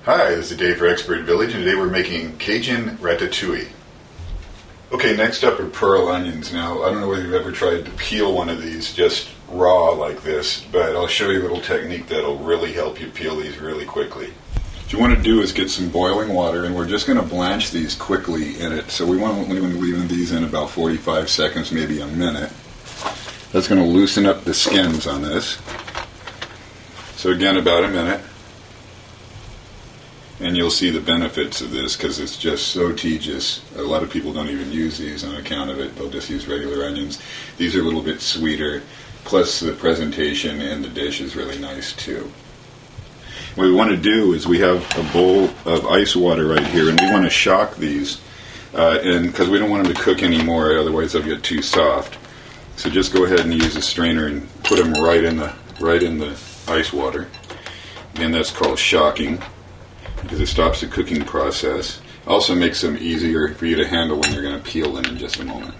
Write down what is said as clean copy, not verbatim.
Hi, this is Dave for Expert Village, and today we're making Cajun Ratatouille. Okay, next up are pearl onions. Now, I don't know whether you've ever tried to peel one of these just raw like this, but I'll show you a little technique that'll really help you peel these really quickly. What you want to do is get some boiling water, and we're just going to blanch these quickly in it. So we want to leave these in about 45 seconds, maybe a minute. That's going to loosen up the skins on this. So again, about a minute. And you'll see the benefits of this because it's just so tedious. A lot of people don't even use these on account of it. They'll just use regular onions. These are a little bit sweeter. Plus the presentation in the dish is really nice too. What we want to do is we have a bowl of ice water right here, and we want to shock these, and because we don't want them to cook anymore, otherwise they'll get too soft. So just go ahead and use a strainer and put them right in the ice water, and that's called shocking because it stops the cooking process. Also makes them easier for you to handle when you're going to peel them in just a moment.